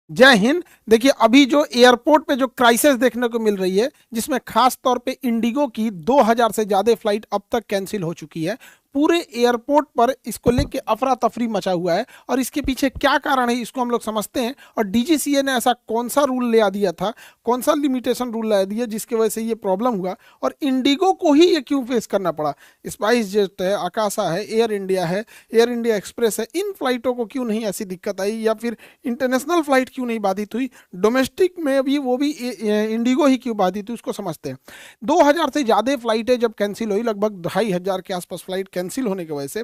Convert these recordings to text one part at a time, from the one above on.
जय हिंद। देखिए, अभी जो एयरपोर्ट पे जो क्राइसिस देखने को मिल रही है, जिसमें खास तौर पे इंडिगो की 2000 से ज्यादा फ्लाइट अब तक कैंसिल हो चुकी है। पूरे एयरपोर्ट पर इसको लेके अफरा तफरी मचा हुआ है, और इसके पीछे क्या कारण है इसको हम लोग समझते हैं। और डीजीसीए ने ऐसा कौन सा रूल ले आ दिया था, कौन सा लिमिटेशन रूल ला दिया जिसकी वजह से ये प्रॉब्लम हुआ, और इंडिगो को ही ये क्यों फेस करना पड़ा। स्पाइस जेट है, आकाशा है, एयर इंडिया है, एयर इंडिया एक्सप्रेस है, इन फ्लाइटों को क्यों नहीं ऐसी दिक्कत आई, या फिर इंटरनेशनल फ्लाइट क्यों नहीं बाधित हुई, डोमेस्टिक में भी वो भी इंडिगो ही क्यों बाधित हुई, उसको समझते हैं। 2000 से ज़्यादा फ्लाइटें जब कैंसिल हुई, लगभग 2500 के आसपास फ्लाइट कैंसिल होने की वजह से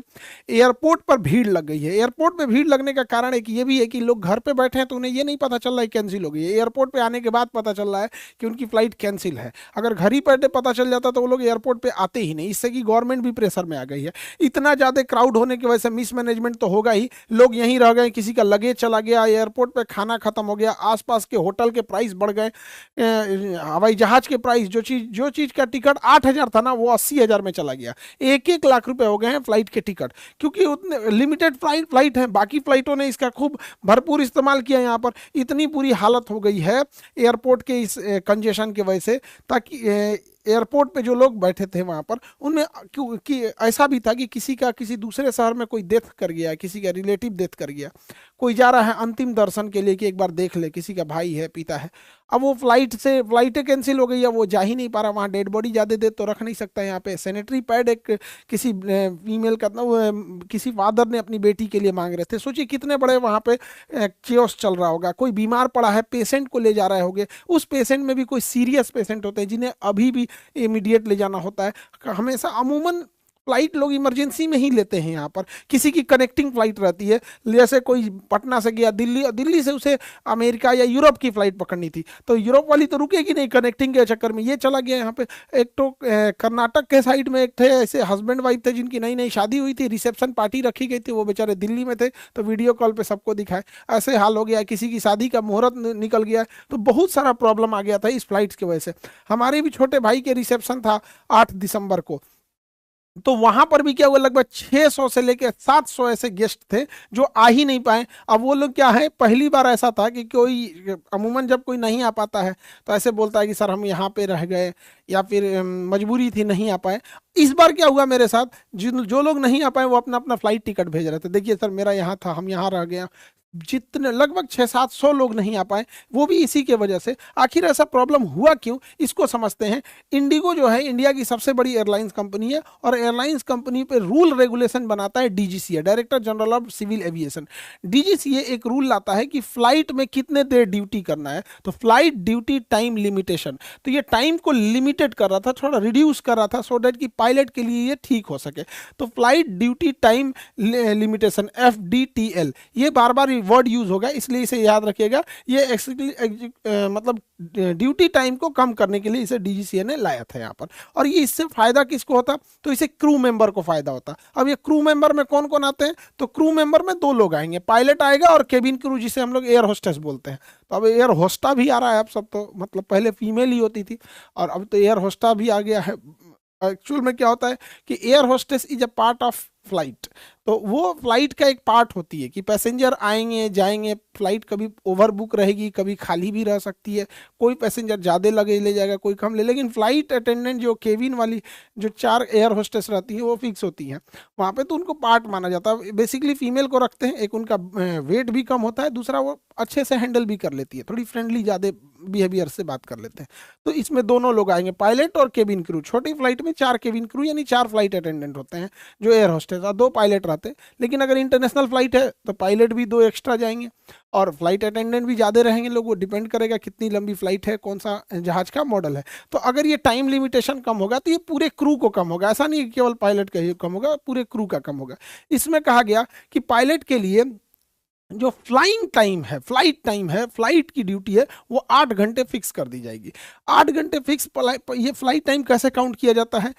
एयरपोर्ट पर भीड़ लग गई है। एयरपोर्ट पे भीड़ लगने का कारण एक ये भी है कि लोग घर पे बैठे हैं तो उन्हें ये नहीं पता चल रहा है कैंसिल हो गई है। एयरपोर्ट पे आने के बाद पता चल रहा है कि उनकी फ्लाइट कैंसिल है। अगर घर ही बैठे पता चल जाता तो वो लोग एयरपोर्ट पे आते ही नहीं। इससे कि गवर्नमेंट भी प्रेशर में आ गई है। इतना ज़्यादा क्राउड होने की वजह से मिसमैनेजमेंट तो होगा ही, लोग यहीं रह गए, किसी का लगेज चला गया, एयरपोर्ट पे खाना खत्म हो गया, आसपास के होटल के प्राइस बढ़ गए, हवाई जहाज के प्राइस, जो चीज़ का टिकट 8000 था ना, वो 80,000 में चला गया। 1-1 लाख रुपए हो गए हैं फ्लाइट के टिकट, क्योंकि उतने लिमिटेड फ्लाइट है। बाकी फ्लाइटों ने इसका खूब भरपूर इस्तेमाल किया। यहाँ पर इतनी बुरी हालत हो गई है एयरपोर्ट के इस कंजेशन की वजह से, ताकि एयरपोर्ट पे जो लोग बैठे थे वहाँ पर, उनमें क्यों कि ऐसा भी था कि किसी का किसी दूसरे शहर में कोई डेथ कर गया, किसी का रिलेटिव डेथ कर गया, कोई जा रहा है अंतिम दर्शन के लिए कि एक बार देख ले, किसी का भाई है, पिता है। अब वो फ्लाइटें कैंसिल हो गई है, वो जा ही नहीं पा रहा वहाँ। डेड बॉडी ज़्यादा देर तो रख नहीं सकता। यहाँ पे सैनिटरी पैड एक किसी फीमेल का किसी फादर ने अपनी बेटी के लिए मांग रहे थे। सोचिए कितने बड़े वहाँ पे केओस चल रहा होगा। कोई बीमार पड़ा है, पेशेंट को ले जा रहे होंगे, उस पेशेंट में भी कोई सीरियस पेशेंट होते हैं जिन्हें अभी भी इमीडिएट ले जाना होता है। हमेशा अमूमन फ्लाइट लोग इमरजेंसी में ही लेते हैं। यहाँ पर किसी की कनेक्टिंग फ्लाइट रहती है, जैसे कोई पटना से गया दिल्ली, दिल्ली से उसे अमेरिका या यूरोप की फ्लाइट पकड़नी थी, तो यूरोप वाली तो रुकेगी नहीं, कनेक्टिंग के चक्कर में ये चला गया यहाँ पे। एक तो कर्नाटक के साइड में एक थे ऐसे हस्बैंड वाइफ थे जिनकी नई नई शादी हुई थी, रिसेप्शन पार्टी रखी गई थी, वो बेचारे दिल्ली में थे, तो वीडियो कॉल पे सबको दिखाए। ऐसे हाल हो गया। किसी की शादी का मुहूर्त निकल गया, तो बहुत सारा प्रॉब्लम आ गया था इस फ्लाइट्स की वजह से। हमारे भी छोटे भाई के रिसेप्शन था 8 दिसंबर को, तो वहां पर भी क्या हुआ, लगभग 600 से लेकर 700 ऐसे गेस्ट थे जो आ ही नहीं पाए। अब वो लोग क्या है, पहली बार ऐसा था कि कोई अमूमन जब कोई नहीं आ पाता है तो ऐसे बोलता है कि सर हम यहाँ पे रह गए, या फिर मजबूरी थी नहीं आ पाए। इस बार क्या हुआ मेरे साथ, जिन जो लोग नहीं आ पाए वो अपना अपना फ्लाइट टिकट भेज रहे थे, देखिए सर मेरा यहाँ था, हम यहाँ रह गए। जितने लगभग 600-700 लोग नहीं आ पाए, वो भी इसी के वजह से। आखिर ऐसा प्रॉब्लम हुआ क्यों, इसको समझते हैं। इंडिगो जो है इंडिया की सबसे बड़ी एयरलाइंस कंपनी है, और एयरलाइंस कंपनी पे रूल रेगुलेशन बनाता है DGCA, director general of civil aviation. DGCA एक रूल लाता है कि फ्लाइट में कितने देर ड्यूटी करना है, तो फ्लाइट ड्यूटी टाइम लिमिटेशन। तो ये टाइम को लिमिटेड कर रहा था, थोड़ा रिड्यूस कर रहा था, सो डेट कि पायलट के लिए ये ठीक हो सके। तो flight duty time limitation, FDTL, ये बार बार वर्ड यूज होगा, इसलिए इसे याद रखिएगा। ये मतलब ड्यूटी टाइम को कम करने के लिए इसे डीजीसीए ने लाया था यहाँ पर। और ये इससे फायदा किसको होता, तो इसे क्रू मेंबर को फायदा होता। अब ये क्रू मेंबर में कौन कौन आते हैं, तो क्रू मेंबर में 2 लोग आएंगे, पायलट आएगा और केबिन क्रू, जिसे हम लोग एयर होस्टेस बोलते हैं। तो अब एयर होस्टा भी आ रहा है अब सब, तो मतलब पहले फीमेल ही होती थी, और अब तो एयर होस्टा भी आ गया है। एक्चुअल में क्या होता है कि air hostess is a part of flight. तो वो फ्लाइट का एक पार्ट होती है कि पैसेंजर आएंगे जाएंगे, फ्लाइट कभी ओवर बुक रहेगी, कभी खाली भी रह सकती है, कोई पैसेंजर ज़्यादा लगे ले जाएगा, कोई कम ले। लेकिन फ्लाइट अटेंडेंट जो केबिन वाली जो 4 एयर होस्टेस रहती है वो फिक्स होती हैं वहाँ पे, तो उनको पार्ट माना जाता है। बेसिकली फीमेल को रखते हैं, एक उनका वेट भी कम होता है, दूसरा वो अच्छे से हैंडल भी कर लेती है, थोड़ी फ्रेंडली ज़्यादा बिहेवियर से बात कर लेते हैं। तो इसमें दोनों लोग आएंगे, पायलट और केबिन क्रू। छोटी फ्लाइट में 4 केबिन क्रू यानी 4 फ्लाइट अटेंडेंट होते हैं जो एयर होस्टेस, और 2 पायलट रहते हैं। लेकिन अगर इंटरनेशनल फ्लाइट है तो पायलट भी 2 एक्स्ट्रा जाएंगे, और फ्लाइट अटेंडेंट भी ज़्यादा रहेंगे लोग। वो डिपेंड करेगा कितनी लंबी फ्लाइट है, कौन सा जहाज का मॉडल है। तो अगर ये टाइम लिमिटेशन कम होगा तो ये पूरे क्रू को कम होगा, ऐसा नहीं कि केवल पायलट का ही कम होगा, पूरे क्रू का कम होगा। इसमें कहा गया कि पायलट के लिए जो फ्लाइंग टाइम है, फ्लाइट टाइम है, फ्लाइट की ड्यूटी है, वो 8 घंटे फिक्स कर दी जाएगी। 8 घंटे फिक्स। ये फ्लाइट टाइम कैसे काउंट किया जाता है,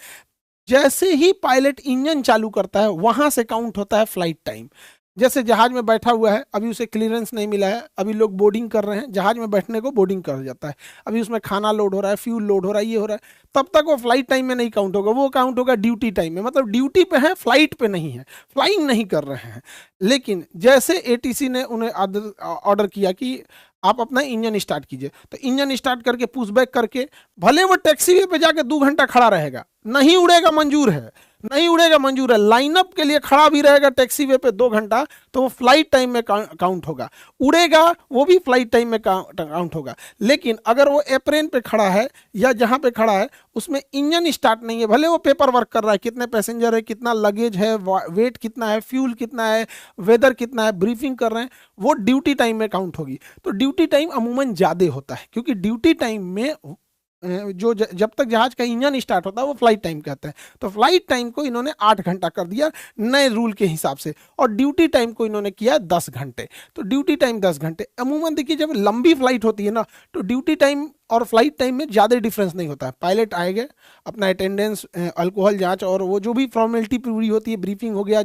जैसे ही पायलट इंजन चालू करता है वहां से काउंट होता है फ्लाइट टाइम। जैसे जहाज में बैठा हुआ है, अभी उसे क्लियरेंस नहीं मिला है, अभी लोग बोर्डिंग कर रहे हैं, जहाज में बैठने को बोर्डिंग कर जाता है, अभी उसमें खाना लोड हो रहा है, फ्यूल लोड हो रहा है, ये हो रहा है, तब तक वो फ्लाइट टाइम में नहीं काउंट होगा, वो काउंट होगा ड्यूटी टाइम में। मतलब ड्यूटी पे है, फ्लाइट पे नहीं है, फ्लाइंग नहीं कर रहे हैं। लेकिन जैसे एटीसी ने उन्हें ऑर्डर किया कि आप अपना इंजन स्टार्ट कीजिए, तो इंजन स्टार्ट करके पुश बैक करके भले वो टैक्सीवे पे जाके 2 घंटा खड़ा रहेगा, नहीं उड़ेगा मंजूर है, नहीं उड़ेगा मंजूर है, लाइनअप के लिए खड़ा भी रहेगा टैक्सीवे पे 2 घंटा, तो वो फ्लाइट टाइम में काउंट होगा, उड़ेगा वो भी फ्लाइट टाइम में काउंट होगा। लेकिन अगर वो एप्रेन पे खड़ा है या जहाँ पे खड़ा है उसमें इंजन स्टार्ट नहीं है, भले वो पेपर वर्क कर रहा है, कितने पैसेंजर है, कितना लगेज है, वेट कितना है, फ्यूल कितना है, वेदर कितना है, ब्रीफिंग कर रहे हैं, वो ड्यूटी टाइम में काउंट होगी। तो ड्यूटी टाइम अमूमन ज़्यादा होता है, क्योंकि ड्यूटी टाइम में जो जब तक जहाज का इंजन स्टार्ट होता है वो फ्लाइट टाइम कहते हैं। तो फ्लाइट टाइम को इन्होंने 8 घंटा कर दिया नए रूल के हिसाब से, और ड्यूटी टाइम को इन्होंने किया 10 घंटे। तो ड्यूटी टाइम 10 घंटे। अमूमन देखिए जब लंबी फ्लाइट होती है ना, तो ड्यूटी टाइम और फ्लाइट टाइम में ज़्यादा डिफरेंस नहीं होता है। पायलट आएंगे, अपना अटेंडेंस, अल्कोहल जांच और वो जो भी फॉर्मेलिटी पूरी होती है, ब्रीफिंग हो गया,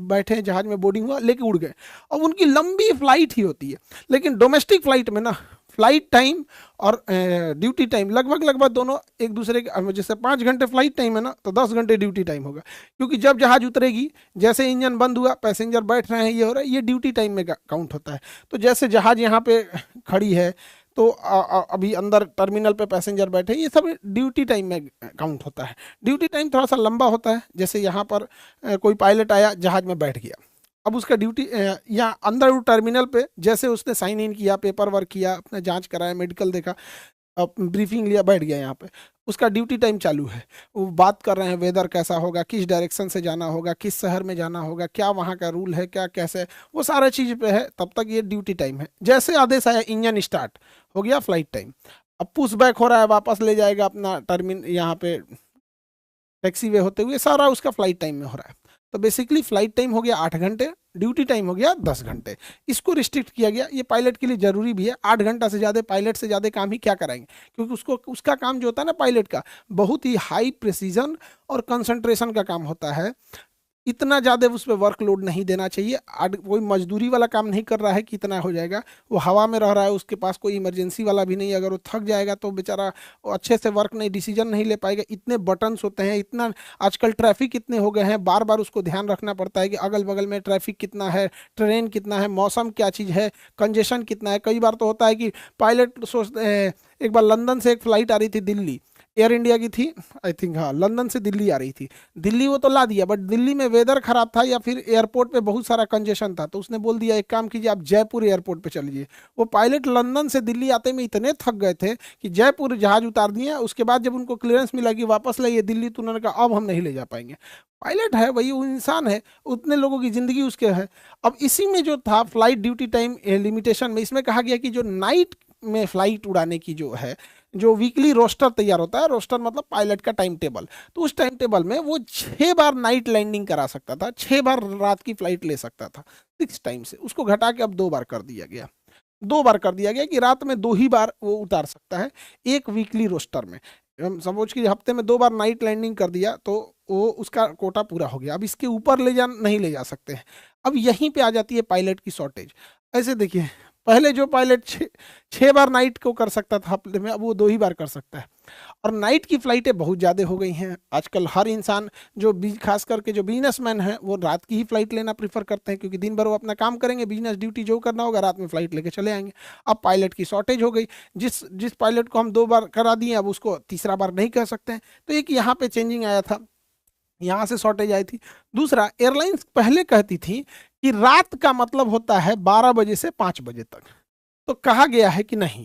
बैठे जहाज में, बोर्डिंग हुआ, लेके उड़ गए, और उनकी लंबी फ्लाइट ही होती है। लेकिन डोमेस्टिक फ्लाइट में ना फ्लाइट टाइम और ड्यूटी टाइम लगभग दोनों एक दूसरे के, जैसे 5 घंटे फ्लाइट टाइम है ना, तो 10 घंटे ड्यूटी टाइम होगा, क्योंकि जब जहाज उतरेगी, जैसे इंजन बंद हुआ, पैसेंजर बैठ रहे हैं, ये हो रहा है, ये ड्यूटी टाइम में काउंट होता है। तो जैसे जहाज यहाँ पे खड़ी है, तो अभी अंदर टर्मिनल पे पैसेंजर बैठे, ये सब ड्यूटी टाइम में काउंट होता है। ड्यूटी टाइम थोड़ा सा लंबा होता है, जैसे यहाँ पर कोई पायलट आया, जहाज में बैठ गया, अब उसका ड्यूटी यहाँ अंदर टर्मिनल पे जैसे उसने साइन इन किया, पेपर वर्क किया, अपना जांच कराया, मेडिकल देखा, ब्रीफिंग लिया, बैठ गया यहाँ पे, उसका ड्यूटी टाइम चालू है। वो बात कर रहे हैं वेदर कैसा होगा, किस डायरेक्शन से जाना होगा, किस शहर में जाना होगा, क्या वहाँ का रूल है, क्या कैसे, वो सारा चीज़ पे है, तब तक ये ड्यूटी टाइम है। जैसे आदेश आया, इंजन स्टार्ट हो गया, फ्लाइट टाइम। अब पुश बैक हो रहा है, वापस ले जाएगा अपना यहाँ पे टैक्सी वे होते हुए, सारा उसका फ्लाइट टाइम में हो रहा है। तो बेसिकली फ्लाइट टाइम हो गया 8 घंटे, ड्यूटी टाइम हो गया 10 घंटे। इसको रिस्ट्रिक्ट किया गया, ये पायलट के लिए जरूरी भी है। 8 घंटा से ज़्यादा पायलट से ज़्यादा काम ही क्या कराएंगे, क्योंकि उसको उसका काम जो होता है ना पायलट का, बहुत ही हाई प्रिसीजन और कंसंट्रेशन का काम होता है। इतना ज़्यादा उस पर वर्कलोड नहीं देना चाहिए। कोई मजदूरी वाला काम नहीं कर रहा है कि इतना हो जाएगा, वो हवा में रह रहा है, उसके पास कोई इमरजेंसी वाला भी नहीं, अगर वो थक जाएगा तो बेचारा वो अच्छे से वर्क नहीं, डिसीजन नहीं ले पाएगा। इतने बटन्स होते हैं, इतना आजकल ट्रैफिक इतने हो गए हैं, बार बार उसको ध्यान रखना पड़ता है कि अगल बगल में ट्रैफिक कितना है, ट्रेन कितना है, मौसम क्या चीज़ है, कंजेशन कितना है। कई बार तो होता है कि पायलट सोचते हैं, एक बार लंदन से एक फ़्लाइट आ रही थी दिल्ली, एयर इंडिया की थी आई थिंक, हाँ, लंदन से दिल्ली आ रही थी। दिल्ली वो तो ला दिया, बट दिल्ली में वेदर खराब था या फिर एयरपोर्ट पे बहुत सारा कंजेशन था, तो उसने बोल दिया एक काम कीजिए, आप जयपुर एयरपोर्ट पे चलिए। वो पायलट लंदन से दिल्ली आते में इतने थक गए थे कि जयपुर जहाज उतार दिए। उसके बाद जब उनको क्लियरेंस मिला कि वापस लाइए दिल्ली, तो उन्होंने कहा अब हम नहीं ले जा पाएंगे। पायलट है वही, वो इंसान है, उतने लोगों की ज़िंदगी उसके है। अब इसी में जो था फ्लाइट ड्यूटी टाइम लिमिटेशन में, इसमें कहा गया कि जो नाइट में फ्लाइट उड़ाने की जो है, जो वीकली रोस्टर तैयार होता है, रोस्टर मतलब पायलट का टाइम टेबल, तो उस टाइम टेबल में वो 6 बार नाइट लैंडिंग करा सकता था, 6 बार रात की फ्लाइट ले सकता था 6 टाइम से। उसको घटा के अब 2 बार कर दिया गया, 2 बार कर दिया गया कि रात में 2 ही बार वो उतार सकता है एक वीकली रोस्टर में। हम समझ कि हफ्ते में 2 बार नाइट लैंडिंग कर दिया तो वो उसका कोटा पूरा हो गया। अब इसके ऊपर नहीं ले जा सकते हैं। अब यहीं पे आ जाती है पायलट की शॉर्टेज। ऐसे देखिए, पहले जो पायलट 6 बार नाइट को कर सकता था हफ्ते में, अब वो 2 ही बार कर सकता है। और नाइट की फ़्लाइटें बहुत ज़्यादा हो गई हैं आजकल। हर इंसान जो खास करके जो बिजनेसमैन हैं, वो रात की ही फ्लाइट लेना प्रीफर करते हैं, क्योंकि दिन भर वो अपना काम करेंगे, बिजनेस ड्यूटी जो करना होगा, रात में फ़्लाइट लेके चले आएंगे। अब पायलट की शॉर्टेज हो गई, जिस पायलट को हम 2 बार करा दिए, अब उसको तीसरा बार नहीं कर सकते हैं। तो एक यहाँ पे चेंजिंग आया था, यहाँ से शॉर्टेज आई थी। दूसरा, एयरलाइंस पहले कहती थी कि रात का मतलब होता है 12 बजे से 5 बजे तक, तो कहा गया है कि नहीं,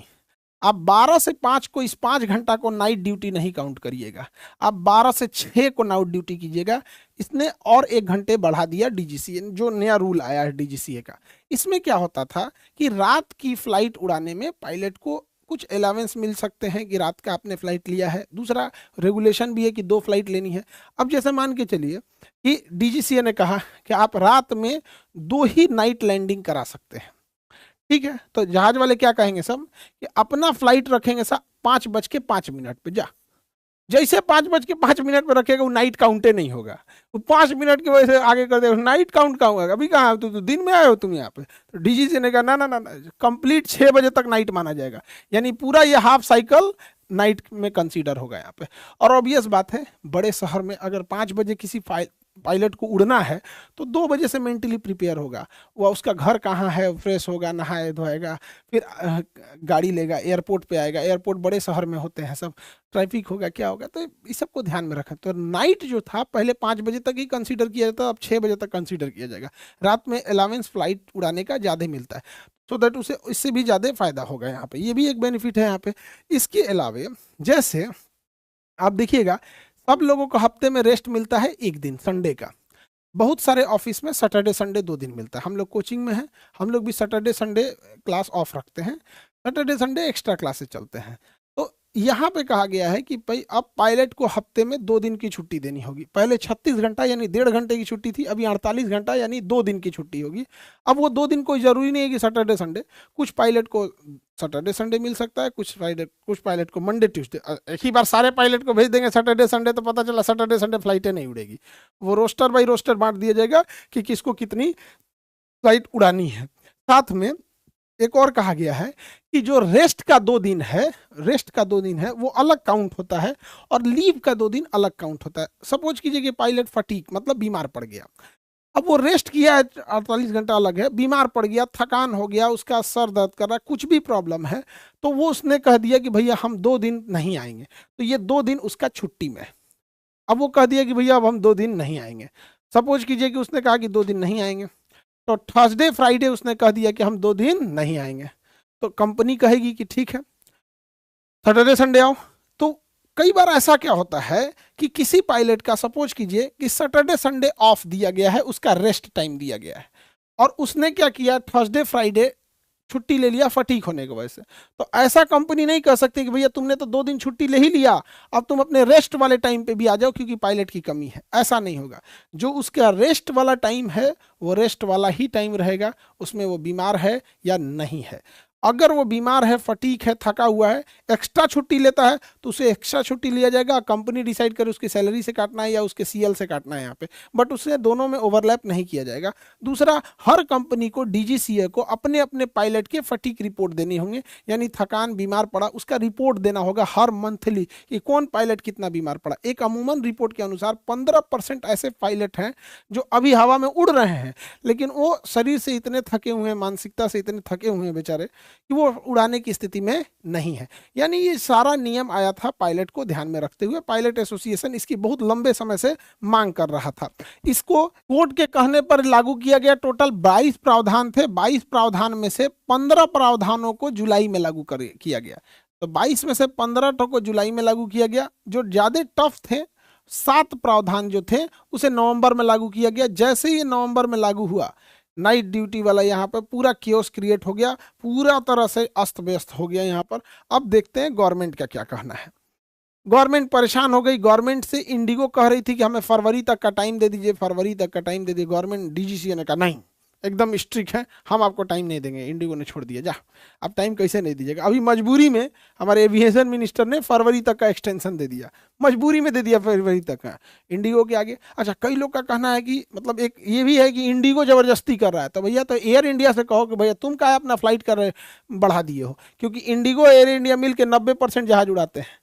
आप 12 से 5 को, इस 5 घंटा को नाइट ड्यूटी नहीं काउंट करिएगा, आप 12 से 6 को नाइट ड्यूटी कीजिएगा। इसने और 1 घंटे बढ़ा दिया डीजीसीए, जो नया रूल आया है डीजीसीए का। इसमें क्या होता था कि रात की फ्लाइट उड़ाने में पायलट को कुछ अलावेंस मिल सकते हैं कि रात का आपने फ्लाइट लिया है। दूसरा, रेगुलेशन भी है कि 2 फ्लाइट लेनी है। अब जैसे मान के चलिए कि डीजीसीए ने कहा कि आप रात में 2 ही नाइट लैंडिंग करा सकते हैं, ठीक है, तो जहाज वाले क्या कहेंगे सब कि अपना फ्लाइट रखेंगे 5:05 पे, जा जैसे 5:05 पे रखेगा, वो नाइट काउंटे नहीं होगा, वो 5 मिनट की वजह से आगे कर देगा, नाइट काउंट कहाँ होगा। अभी कहाँ तो दिन में आए हो तुम यहाँ पे। तो डीजीसी ने कहा ना ना ना, कंप्लीट 6 बजे तक नाइट माना जाएगा, यानी पूरा ये हाफ साइकिल नाइट में कंसीडर होगा यहाँ पे। और ऑब्वियस बात है, बड़े शहर में अगर 5 बजे किसी पायलट को उड़ना है तो 2 बजे से मेंटली प्रिपेयर होगा। वह उसका घर कहाँ है, फ्रेश होगा, नहाए धोएगा, फिर गाड़ी लेगा, एयरपोर्ट पे आएगा। एयरपोर्ट बड़े शहर में होते हैं सब, ट्रैफिक होगा, क्या होगा, तो इस सब को ध्यान में रखें। तो नाइट जो था पहले 5 बजे तक ही कंसीडर किया जाता, अब 6 बजे तक कंसीडर किया जाएगा। रात में अलावेंस फ्लाइट उड़ाने का ज़्यादा मिलता है, सो दैट उसे इससे भी ज़्यादा फायदा होगा यहाँ पे। ये भी एक बेनिफिट है यहाँ पे। इसके अलावे जैसे आप देखिएगा, सब लोगों को हफ्ते में रेस्ट मिलता है 1 दिन संडे का। बहुत सारे ऑफिस में सैटरडे संडे 2 दिन मिलता है। हम लोग कोचिंग में हैं, हम लोग भी सैटरडे संडे क्लास ऑफ रखते हैं, सैटरडे संडे एक्स्ट्रा क्लासेस चलते हैं। तो यहाँ पे कहा गया है कि भाई अब पायलट को हफ्ते में 2 दिन की छुट्टी देनी होगी। पहले 36 घंटा यानी 1.5 घंटे की छुट्टी थी, अभी 48 घंटा यानी 2 दिन की छुट्टी होगी। अब वो 2 दिन कोई जरूरी नहीं है कि सैटरडे संडे, कुछ पायलट को सैटरडे संडे मिल सकता है, कुछ पायलट को मंडे ट्यूसडे। एक ही बार सारे पायलट को भेज देंगे सैटरडे संडे तो पता चला सैटरडे संडे फ्लाइटें नहीं उड़ेगी। वो रोस्टर बाई रोस्टर बांट दिया जाएगा कि किसको कितनी फ्लाइट उड़ानी है। साथ में एक और कहा गया है कि जो रेस्ट का 2 दिन है, रेस्ट का 2 दिन है वो अलग काउंट होता है और लीव का 2 दिन अलग काउंट होता है। सपोज कीजिए कि पायलट फटीक मतलब बीमार पड़ गया, अब वो रेस्ट किया है 48 घंटा अलग है, बीमार पड़ गया, थकान हो गया, उसका सर दर्द कर रहा है, कुछ भी प्रॉब्लम है, तो वो उसने कह दिया कि भैया हम 2 दिन नहीं आएंगे, तो ये 2 दिन उसका छुट्टी में। अब वो कह दिया कि भैया अब हम 2 दिन नहीं आएंगे। सपोज कीजिए कि उसने कहा कि 2 दिन नहीं आएंगे, तो थर्सडे फ्राइडे उसने कह दिया कि हम 2 दिन नहीं आएंगे, तो कंपनी कहेगी कि ठीक है सैटरडे संडे आओ। तो कई बार ऐसा क्या होता है कि किसी पायलट का सपोज कीजिए कि सैटरडे संडे ऑफ दिया गया है, उसका रेस्ट टाइम दिया गया है, और उसने क्या किया थर्सडे फ्राइडे छुट्टी ले लिया फटीक होने की वजह से। तो ऐसा कंपनी नहीं कह सकती कि भैया तुमने तो 2 दिन छुट्टी ले ही लिया, अब तुम अपने रेस्ट वाले टाइम पे भी आ जाओ क्योंकि पायलट की कमी है। ऐसा नहीं होगा। जो उसका रेस्ट वाला टाइम है वो रेस्ट वाला ही टाइम रहेगा, उसमें वो बीमार है या नहीं है। अगर वो बीमार है, फटीक है, थका हुआ है, एक्स्ट्रा छुट्टी लेता है तो उसे एक्स्ट्रा छुट्टी लिया जाएगा। कंपनी डिसाइड करे उसकी सैलरी से काटना है या उसके सीएल से काटना है यहाँ पे, बट उससे दोनों में ओवरलैप नहीं किया जाएगा। दूसरा, हर कंपनी को डीजीसीए को अपने अपने पायलट के फटीक रिपोर्ट देनी होंगे, यानी थकान, बीमार पड़ा, उसका रिपोर्ट देना होगा हर मंथली कि कौन पायलट कितना बीमार पड़ा। एक अमूमन रिपोर्ट के अनुसार 15% ऐसे पायलट हैं जो अभी हवा में उड़ रहे हैं, लेकिन वो शरीर से इतने थके हुए हैं, मानसिकता से इतने थके हुए हैं बेचारे कि वो उड़ाने की स्थिति में नहीं है। यानी ये सारा नियम आया था पायलट को ध्यान में रखते हुए। पायलट एसोसिएशन इसकी बहुत लंबे समय से मांग कर रहा था। इसको कोर्ट के कहने पर लागू किया गया। टोटल 22 प्रावधान थे, 22 प्रावधान में से 15 प्रावधानों को जुलाई में लागू किया गया। तो 22 में से 15 को जुलाई में लागू किया गया। जो ज्यादा टफ थे 7 प्रावधान जो थे उसे नवंबर में लागू किया गया। जैसे ही नवंबर में लागू हुआ, नाइट ड्यूटी वाला यहाँ पर पूरा कियोस क्रिएट हो गया, पूरा तरह से अस्त व्यस्त हो गया यहाँ पर। अब देखते हैं गवर्नमेंट का क्या कहना है। गवर्नमेंट परेशान हो गई। गवर्नमेंट से इंडिगो कह रही थी कि हमें फरवरी तक का टाइम दे दीजिए, फरवरी तक का टाइम दे दीजिए। गवर्नमेंट डीजीसीए ने कहा नहीं, एकदम स्ट्रिक्ट है, हम आपको टाइम नहीं देंगे। इंडिगो ने छोड़ दिया, जा अब टाइम कैसे नहीं दीजिएगा। अभी मजबूरी में हमारे एविएशन मिनिस्टर ने फरवरी तक का एक्सटेंशन दे दिया, मजबूरी में दे दिया फरवरी तक का इंडिगो के आगे। अच्छा, कई लोग का कहना है कि मतलब एक ये भी है कि इंडिगो जबरदस्ती कर रहा है। तो भैया तो एयर इंडिया से कहो कि भैया तुम क्या अपना फ्लाइट कर रहे बढ़ा दिए हो, क्योंकि इंडिगो एयर इंडिया मिल के 90% जहाज उड़ाते हैं,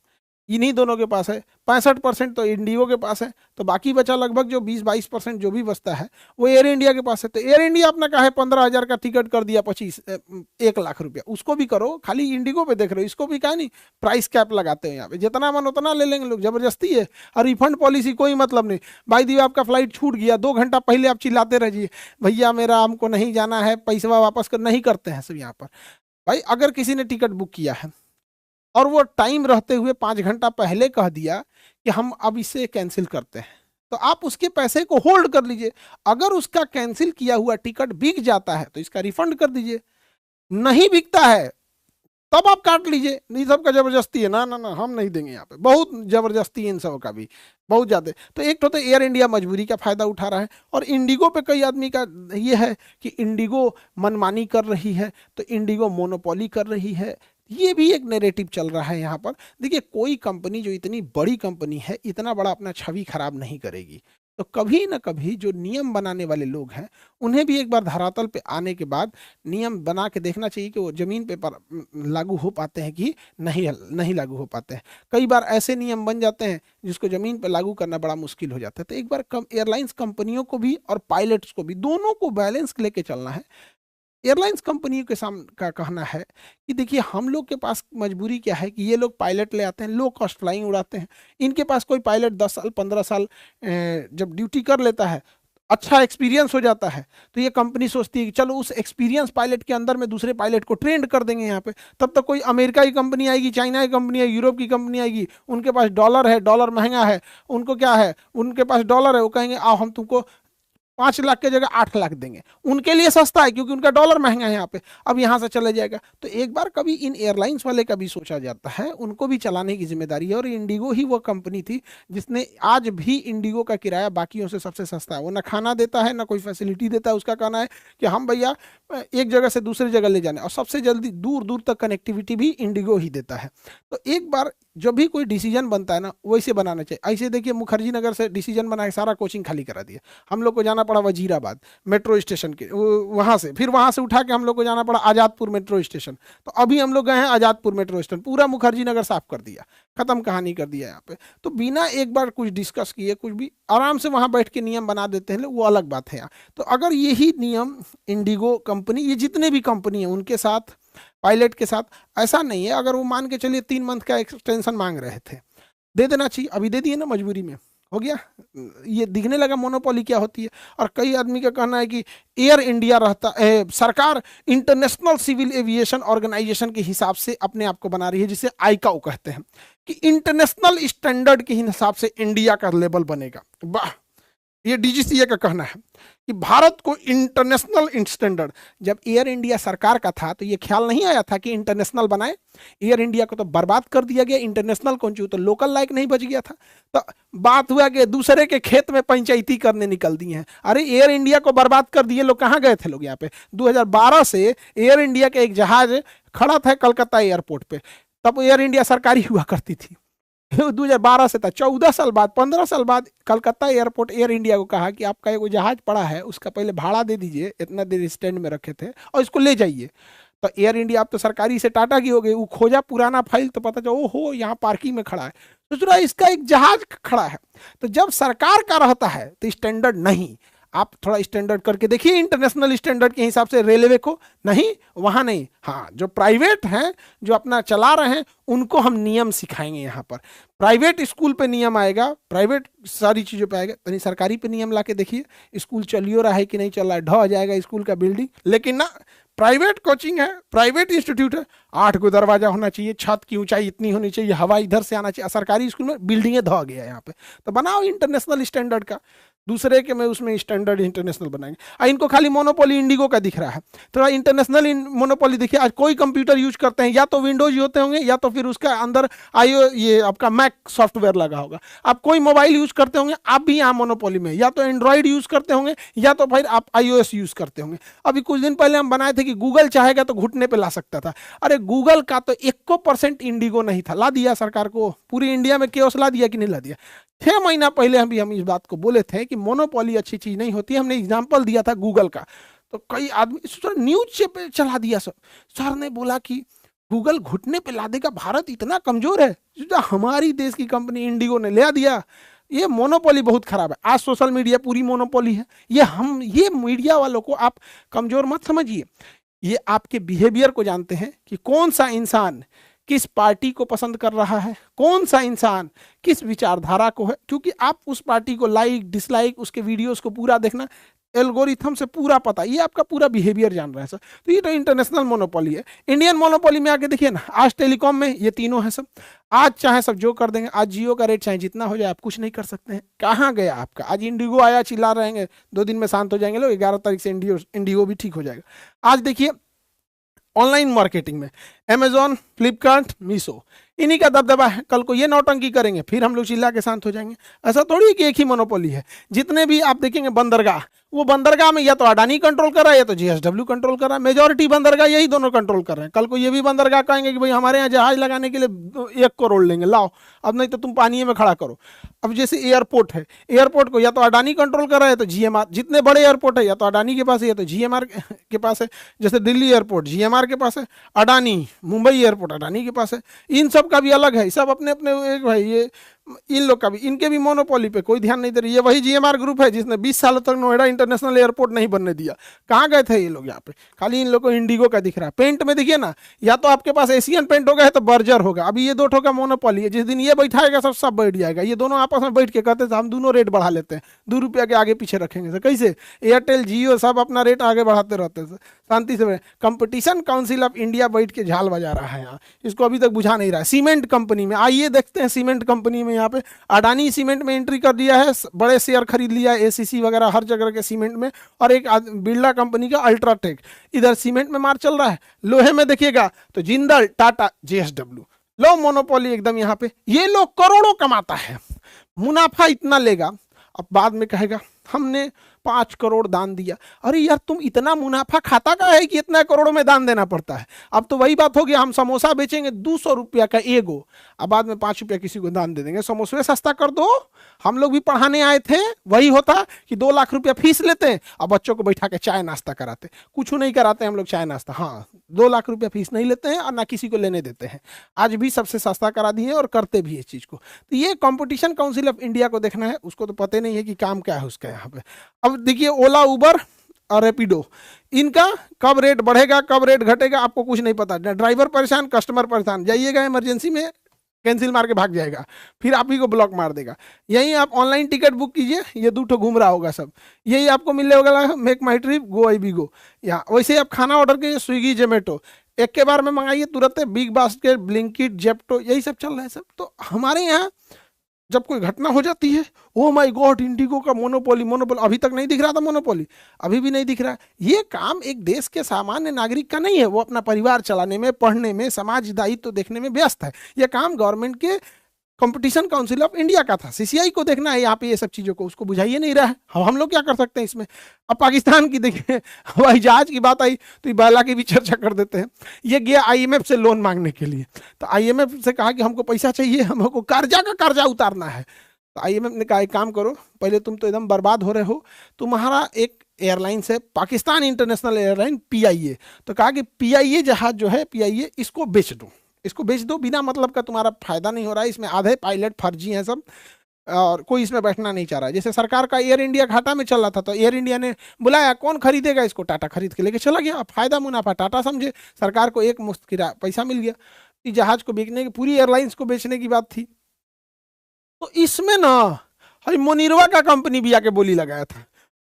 इन्हीं दोनों के पास है। 65% तो इंडिगो के पास है, तो बाकी बचा लगभग जो 20-22% जो भी बचता है वो एयर इंडिया के पास है। तो एयर इंडिया अपना कहा है 15,000 का टिकट कर दिया 1 लाख रुपया, उसको भी करो। खाली इंडिगो पे देख रहे हो, इसको भी कहा नहीं प्राइस कैप लगाते हैं यहाँ पे, जितना मन उतना ले लेंगे लोग, जबरदस्ती है। और रिफंड पॉलिसी कोई मतलब नहीं। भाई दी आपका फ्लाइट छूट गया, 2 घंटा पहले आप चिल्लाते रहिए भैया मेरा हमको नहीं जाना है, पैसा वापस कर, नहीं करते हैं सब यहाँ पर। भाई अगर किसी ने टिकट बुक किया है और वो टाइम रहते हुए 5 घंटा पहले कह दिया कि हम अब इसे कैंसिल करते हैं, तो आप उसके पैसे को होल्ड कर लीजिए। अगर उसका कैंसिल किया हुआ टिकट बिक जाता है तो इसका रिफंड कर दीजिए, नहीं बिकता है तब आप काट लीजिए। नहीं, सबका जबरदस्ती है, ना ना ना हम नहीं देंगे। यहाँ पे बहुत जबरदस्ती है इन सब का भी, बहुत ज़्यादा। तो एक तो एयर इंडिया मजबूरी का फायदा उठा रहा है, और इंडिगो पे कई आदमी का ये है कि इंडिगो मनमानी कर रही है, तो इंडिगो मोनोपोली कर रही है। ये भी एक नैरेटिव चल रहा है यहाँ पर। देखिए, कोई कंपनी जो इतनी बड़ी कंपनी है इतना बड़ा अपना छवि खराब नहीं करेगी। तो कभी ना कभी जो नियम बनाने वाले लोग हैं उन्हें भी एक बार धरातल पे आने के बाद नियम बना के देखना चाहिए कि वो जमीन पे पर लागू हो पाते हैं कि नहीं लागू हो पाते हैं। कई बार ऐसे नियम बन जाते हैं जिसको जमीन पे लागू करना बड़ा मुश्किल हो जाता है। तो एक बार एयरलाइंस कंपनियों को भी और पायलट्स को भी दोनों को बैलेंस लेके चलना है। एयरलाइंस कंपनियों के सामने का कहना है कि देखिए हम लोग के पास मजबूरी क्या है कि ये लोग पायलट ले आते हैं, लो कॉस्ट फ्लाइंग उड़ाते हैं। इनके पास कोई पायलट 10 साल 15 साल जब ड्यूटी कर लेता है, अच्छा एक्सपीरियंस हो जाता है, तो ये कंपनी सोचती है कि चलो उस एक्सपीरियंस पायलट के अंदर में दूसरे पायलट को ट्रेंड कर देंगे यहाँ पे। तब तक कोई अमेरिका की कंपनी आएगी, चाइना की कंपनी आएगी, यूरोप की कंपनी आएगी, उनके पास डॉलर है, डॉलर महंगा है, उनको क्या है, उनके पास डॉलर है, वो कहेंगे आओ हम तुमको 5 लाख की जगह 8 लाख देंगे। उनके लिए सस्ता है क्योंकि उनका डॉलर महंगा है यहाँ पे, अब यहाँ से चले जाएगा। तो एक बार कभी इन एयरलाइंस वाले का भी सोचा जाता है, उनको भी चलाने की जिम्मेदारी है। और इंडिगो ही वो कंपनी थी जिसने, आज भी इंडिगो का किराया बाकियों से सबसे सस्ता है। वो ना खाना देता है ना कोई फैसिलिटी देता है। उसका कहना है कि हम भैया एक जगह से दूसरी जगह ले जाने, और सबसे जल्दी दूर दूर तक कनेक्टिविटी भी इंडिगो ही देता है। तो एक बार जब भी कोई डिसीजन बनता है ना, वैसे बनाना चाहिए। ऐसे देखिए मुखर्जी नगर से डिसीजन बना के सारा कोचिंग खाली करा दिया, हम लोग को जाना पड़ा वजीराबाद मेट्रो स्टेशन के, वहां से फिर वहां से उठा के हम लोग को जाना पड़ा आजादपुर मेट्रो स्टेशन। तो अभी हम लोग गए हैं आजादपुर मेट्रो स्टेशन, पूरा मुखर्जी नगर साफ कर दिया, खत्म कहानी कर दिया यहाँ पे। तो बिना एक बार कुछ डिस्कस किए कुछ भी आराम से वहां बैठ के नियम बना देते हैं, वो अलग बात है यहाँ। तो अगर यही नियम इंडिगो कंपनी, ये जितने भी कंपनी है उनके साथ, पायलट के साथ ऐसा नहीं है। अगर वो मान के चलिए 3 मंथ का एक्सटेंशन मांग रहे थे, दे देना चाहिए, अभी दे दिए ना, मजबूरी में हो गया। ये दिखने लगा मोनोपोली क्या होती है। और कई आदमी का कहना है कि एयर इंडिया रहता है, सरकार इंटरनेशनल सिविल एविएशन ऑर्गेनाइजेशन के हिसाब से अपने आप को बना रही है, जिसे आईकाओ कहते हैं, कि इंटरनेशनल स्टैंडर्ड के हिसाब से इंडिया का लेवल बनेगा। वाह, ये डीजीसीए का कहना है कि भारत को इंटरनेशनल स्टैंडर्ड। जब एयर इंडिया सरकार का था तो ये ख्याल नहीं आया था कि इंटरनेशनल बनाए। एयर इंडिया को तो बर्बाद कर दिया गया, इंटरनेशनल कौन चाहिए, तो लोकल लायक नहीं बच गया था। तो बात हुआ कि दूसरे के खेत में पंचायती करने निकल दी हैं। अरे एयर इंडिया को बर्बाद कर दिए लोग, कहाँ गए थे लोग यहाँ पे। 2012 से एयर इंडिया का एक जहाज खड़ा था कलकत्ता एयरपोर्ट पे, तब एयर इंडिया सरकारी हुआ करती थी। 2012 से था, 14 साल बाद 15 साल बाद कलकत्ता एयरपोर्ट एयर इंडिया को कहा कि आपका एक जहाज पड़ा है, उसका पहले भाड़ा दे दीजिए, इतना देर स्टैंड में रखे थे, और इसको ले जाइए। तो एयर इंडिया अब तो सरकारी से टाटा की हो गई। वो खोजा पुराना फाइल तो पता चला ओहो यहाँ पार्किंग में खड़ा है, तो सोच रहा इसका एक जहाज खड़ा है। तो जब सरकार का रहता है तो स्टैंडर्ड नहीं, आप थोड़ा स्टैंडर्ड करके देखिए इंटरनेशनल स्टैंडर्ड के हिसाब से रेलवे को, नहीं वहाँ नहीं। हाँ, जो प्राइवेट हैं जो अपना चला रहे हैं उनको हम नियम सिखाएंगे। यहाँ पर प्राइवेट स्कूल पे नियम आएगा, प्राइवेट सारी चीज़ों पे आएगा, यानी सरकारी पे नियम ला के देखिए स्कूल चलियो रहा है कि नहीं चल रहा है, ढह जाएगा स्कूल का बिल्डिंग। लेकिन ना, प्राइवेट कोचिंग है, प्राइवेट इंस्टीट्यूट है, 8 को दरवाजा होना चाहिए, छत की ऊंचाई इतनी होनी चाहिए, हवा इधर से आना चाहिए। सरकारी स्कूल में बिल्डिंगें ढह गया यहाँ पे। तो बनाओ इंटरनेशनल स्टैंडर्ड का, दूसरे के में उसमें स्टैंडर्ड इंटरनेशनल बनाएंगे। इनको खाली मोनोपोली इंडिगो का दिख रहा है, थोड़ा इंटरनेशनल मोनोपोली देखिए। आज कोई कंप्यूटर यूज करते हैं या तो विंडोज होते होंगे या तो फिर उसका अंदर ये आपका मैक सॉफ्टवेयर लगा होगा। आप कोई मोबाइल यूज करते होंगे, आप भी यहाँ मोनोपोली में, या तो एंड्रॉइड यूज करते होंगे या तो फिर आप iOS यूज करते होंगे। अभी कुछ दिन पहले हम बनाए थे कि गूगल चाहेगा तो घुटने पे ला सकता था। अरे गूगल का तो 1% इंडिगो नहीं था, ला दिया सरकार को, पूरी इंडिया में केओस ला दिया कि नहीं ला दिया। 6 महीना पहले हम इस बात को बोले थे कि मोनोपोली अच्छी चीज नहीं होती। हमने एग्जाम्पल दिया था गूगल का, तो कई आदमी न्यूज पे चला दिया। सर ने बोला कि गूगल घुटने पे ला देगा, भारत इतना कमजोर है। हमारी देश की कंपनी इंडिगो ने ले दिया। ये मोनोपोली बहुत खराब है। आज सोशल मीडिया पूरी मोनोपोली है। ये मीडिया वालों को आप कमजोर मत समझिए, ये आपके बिहेवियर को जानते हैं कि कौन सा इंसान किस पार्टी को पसंद कर रहा है, कौन सा इंसान किस विचारधारा को है, क्योंकि आप उस पार्टी को लाइक डिसलाइक उसके वीडियोस को पूरा देखना, एल्गोरिथम से पूरा पता, ये आपका पूरा बिहेवियर जान रहा है सर। तो ये तो इंटरनेशनल मोनोपोली है। इंडियन मोनोपोली में आके देखिए ना, आज टेलीकॉम में ये तीनों है सब। आज चाहे सब जो कर देंगे, आज जियो का रेट चाहे जितना हो जाए आप कुछ नहीं कर सकते हैं। कहाँ गया आपका? आज इंडिगो आया, चिल्ला रहेंगे, 2 दिन में शांत हो जाएंगे लोग, 11 तारीख से इंडिगो भी ठीक हो जाएगा। आज देखिए ऑनलाइन मार्केटिंग में अमेजॉन, फ्लिपकार्ट, मीशो, इन्हीं का दबदबा है। कल को ये नौटंकी करेंगे फिर हम लोग चिल्ला के शांत हो जाएंगे। ऐसा थोड़ी कि एक ही मोनोपोली है। जितने भी आप देखेंगे बंदरगाह, वो बंदरगाह में या तो अडानी कंट्रोल कर रहा है या तो जीएसडब्ल्यू कंट्रोल कर रहा है। मेजोरिटी बंदरगाह यही दोनों कंट्रोल कर रहे हैं। कल को ये भी बंदरगाह कहेंगे कि भाई हमारे यहाँ जहाज लगाने के लिए 1 करोड़ लेंगे, लाओ, अब नहीं तो तुम पानी में खड़ा करो। अब जैसे एयरपोर्ट है, एयरपोर्ट को या तो अडानी कंट्रोल कर रहा है तो जीएमआर, जितने बड़े एयरपोर्ट है या तो अडानी के पास है या तो जीएमआर के पास है। जैसे दिल्ली एयरपोर्ट जीएमआर के पास है, अडानी, मुंबई एयरपोर्ट अडानी के पास है। इन सब का भी अलग है, सब अपने अपने एक भाई, ये इन लोग का भी, इनके भी मोनोपोली पे कोई ध्यान नहीं दे रही। ये वही जीएमआर ग्रुप है जिसने 20 सालों तक नोएडा इंटरनेशनल एयरपोर्ट नहीं बनने दिया। कहाँ गए थे ये लोग? यहाँ पे खाली इन लोग को इंडिगो का दिख रहा है। पेंट में देखिए ना, या तो आपके पास एशियन पेंट होगा है तो बर्जर होगा। अभी ये दो ठो का मोनोपोली है, जिस दिन ये बैठाएगा सब बैठ जाएगा। ये दोनों आपस में बैठ के कहते थे हम दोनों रेट बढ़ा लेते हैं, 2 रुपया के आगे पीछे रखेंगे। तो कैसे एयरटेल जियो सब अपना रेट आगे बढ़ाते रहते थे शांति से। कंपटीशन काउंसिल ऑफ इंडिया बैठ के झाल बजा रहा है यहाँ, इसको अभी तक बुझा नहीं रहा है। सीमेंट कंपनी में आइए देखते हैं, सीमेंट कंपनी में यहाँ पे अडानी सीमेंट में एंट्री कर दिया है, बड़े शेयर खरीद लिया है एसीसी वगैरह हर जगह के सीमेंट में। और एक बिरला कंपनी का अल्ट्राटेक, इधर सीमेंट में मार चल रहा है। लोहे में देखिएगा तो जिंदल, टाटा, जेएसडब्ल्यू, लो मोनोपोली एकदम। यहाँ पे ये लोग करोड़ों कमाता है, मुनाफा इतना लेगा, अब बाद में कहेगा हमने 5 करोड़ दान दिया। अरे यार तुम इतना मुनाफा खाता का है कि इतना करोड़ों में दान देना पड़ता है? अब तो वही बात हो गया, हम समोसा बेचेंगे 200 रुपया का एगो, अब बाद में 5 रुपया किसी को दान दे देंगे, समोसे सस्ता कर दो। हम लोग भी पढ़ाने आए थे, वही होता कि 2 लाख रुपया फीस लेते हैं और बच्चों को बैठा के चाय नाश्ता कराते। कुछ नहीं कराते हम लोग चाय नाश्ता, हाँ 2 लाख रुपया फीस नहीं लेते हैं और ना किसी को लेने देते हैं। आज भी सबसे सस्ता करा दिए और करते भी इस चीज़ को। तो ये कॉम्पिटिशन काउंसिल ऑफ इंडिया को देखना है, उसको तो पता नहीं है कि काम क्या है उसका यहाँ पे। अब देखिए ओला, उबर और रैपिडो, इनका कब रेट बढ़ेगा कब रेट घटेगा आपको कुछ नहीं पता। ड्राइवर परेशान, कस्टमर परेशान, जाइएगा इमरजेंसी में कैंसिल मार के भाग जाएगा, फिर आप ही को ब्लॉक मार देगा। यही आप ऑनलाइन टिकट बुक कीजिए, ये 2 ठो घूम रहा होगा सब, यही आपको मिलने वाला make my trip, go I be go. यहाँ वैसे आप खाना ऑर्डर कीजिए, स्विगी, जोमेटो, एक के बार में मंगाइए तुरंत, बिग बास्केट, ब्लिंकिट, जेप्टो, यही सब चल रहा है सब। तो हमारे यहाँ जब कोई घटना हो जाती है, ओ माय गॉड इंडिगो का मोनोपोली, मोनोपोली। अभी तक नहीं दिख रहा था मोनोपोली, अभी भी नहीं दिख रहा। ये काम एक देश के सामान्य नागरिक का नहीं है, वो अपना परिवार चलाने में, पढ़ने में, समाज दायित्व तो देखने में व्यस्त है। यह काम गवर्नमेंट के कंपटीशन काउंसिल ऑफ इंडिया का था, सीसीआई को देखना है यहाँ पे ये सब चीज़ों को, उसको बुझाइए नहीं रहा है। हम लोग क्या कर सकते हैं इसमें? अब पाकिस्तान की देखिए हवाई जहाज की बात आई तो ये बाला की भी चर्चा कर देते हैं। ये गया आईएमएफ से लोन मांगने के लिए, तो आईएमएफ से कहा कि हमको पैसा चाहिए, हमको कर्जा का कर्जा उतारना है। तो आईएमएफ ने कहा एक काम करो, पहले तुम तो एकदम बर्बाद हो रहे हो, तुम्हारा एक एयरलाइंस है पाकिस्तान इंटरनेशनल एयरलाइन पीआईए, तो कहा कि पीआईए जहाज जो है पीआईए इसको बेच दो, इसको बेच दो, बिना मतलब का, तुम्हारा फायदा नहीं हो रहा है, इसमें आधे पायलट फर्जी हैं सब और कोई इसमें बैठना नहीं चाह रहा है। जैसे सरकार का एयर इंडिया घाटा में चल रहा था तो एयर इंडिया ने बुलाया, कौन खरीदेगा इसको? टाटा खरीद के लेके चला गया। फायदा मुनाफा टाटा समझे, सरकार को एक मुश्त किराया पैसा मिल गया। इस जहाज को बेचने की, पूरी एयरलाइंस को बेचने की बात थी। तो इसमें ना हाई मोनिरवा का कंपनी भी आके बोली लगाया था,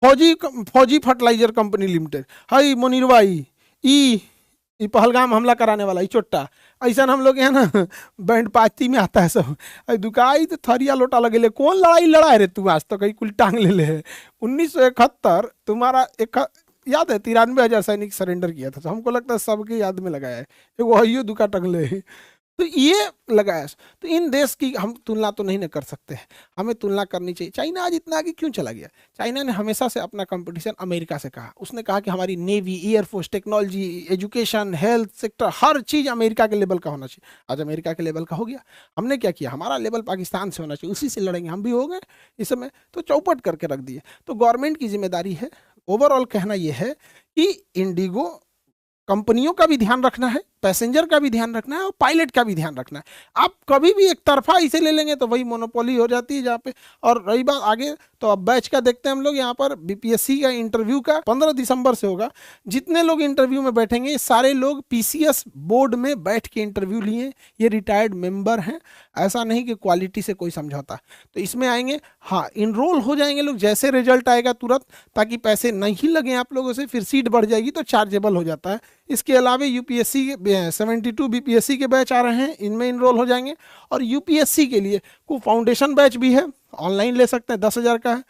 फौजी फर्टिलाइजर कंपनी लिमिटेड, हाई मोनिरवा ई पहलगाम हमला कराने वाला, ई चोट्टा, ऐसा हम लोग यहाँ ना बैंड पाती में आता है सब। दुकाई तो थरिया लोटा लगे ले, कौन लड़ाई लड़ा रे तू आज तो कहीं कुल टांग ले ले। 1971 तुम्हारा याद है 93,000 सैनिक सरेंडर किया था, तो हमको लगता है सबके याद में लगाया है, एक वही दुका टंग ले तो ये लगाया। तो इन देश की हम तुलना तो नहीं न कर सकते हैं, हमें तुलना करनी चाहिए। चाइना आज इतना आगे क्यों चला गया? चाइना ने हमेशा से अपना कंपटीशन अमेरिका से कहा, उसने कहा कि हमारी navy, air force, technology, education, health sector, हर चीज़ अमेरिका के लेवल का होना चाहिए। आज अमेरिका के लेवल का हो गया, हमने क्या किया, हमारा लेवल पाकिस्तान से होना चाहिए, उसी से लड़ेंगे। हम भी हो गए इस समय, तो चौपट करके रख दिए। तो गवर्नमेंट की जिम्मेदारी है, ओवरऑल कहना यह है कि इंडिगो कंपनियों का भी ध्यान रखना है, पैसेंजर का भी ध्यान रखना है और पायलट का भी ध्यान रखना है। आप कभी भी एक तरफा इसे ले लेंगे तो वही मोनोपोली हो जाती है जहाँ पे। और रही बात आगे, तो अब बैच का देखते हैं हम लोग यहाँ पर। बीपीएससी का इंटरव्यू का 15 दिसंबर से होगा। जितने लोग इंटरव्यू में बैठेंगे सारे लोग पीसीएस बोर्ड में बैठ के इंटरव्यू लिए, ये रिटायर्ड मेंबर हैं, ऐसा नहीं कि क्वालिटी से कोई समझौता। तो इसमें आएंगे, हाँ इनरोल हो जाएंगे लोग, जैसे रिजल्ट आएगा तुरंत, ताकि पैसे नहीं लगे आप लोगों से, फिर सीट बढ़ जाएगी तो चार्जेबल हो जाता है। इसके अलावा यूपीएससी के 72 बीपीएससी के बैच आ रहे हैं, इनमें इनरोल हो जाएंगे। और यूपीएससी के लिए को फाउंडेशन बैच भी है, ऑनलाइन ले सकते हैं, 10,000 का है।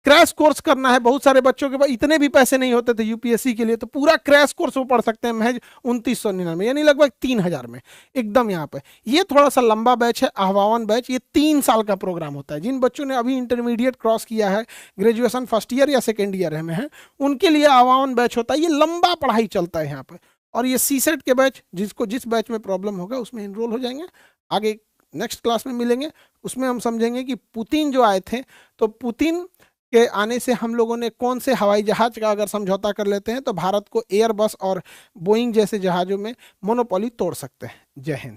क्रैश कोर्स करना है, बहुत सारे बच्चों के पास इतने भी पैसे नहीं होते थे यूपीएससी के लिए, तो पूरा क्रैश कोर्स वो पढ़ सकते हैं महज 2999 यानी लगभग 3000 में एकदम यहाँ पे। ये थोड़ा सा लंबा बैच है आह्वान बैच, ये 3 साल का प्रोग्राम होता है। जिन बच्चों ने अभी इंटरमीडिएट क्रॉस किया है, ग्रेजुएशन फर्स्ट ईयर या सेकेंड ईयर में है, उनके लिए आह्वान बैच होता है। ये लंबा पढ़ाई चलता है यहाँ पे। और ये सीसेट के बैच, जिसको जिस बैच में प्रॉब्लम होगा उसमें इनरोल हो जाएंगे। आगे नेक्स्ट क्लास में मिलेंगे, उसमें हम समझेंगे कि पुतिन जो आए थे, तो पुतिन के आने से हम लोगों ने कौन से हवाई जहाज का अगर समझौता कर लेते हैं तो भारत को एयरबस और बोइंग जैसे जहाज़ों में मोनोपोली तोड़ सकते हैं। जय हिंद।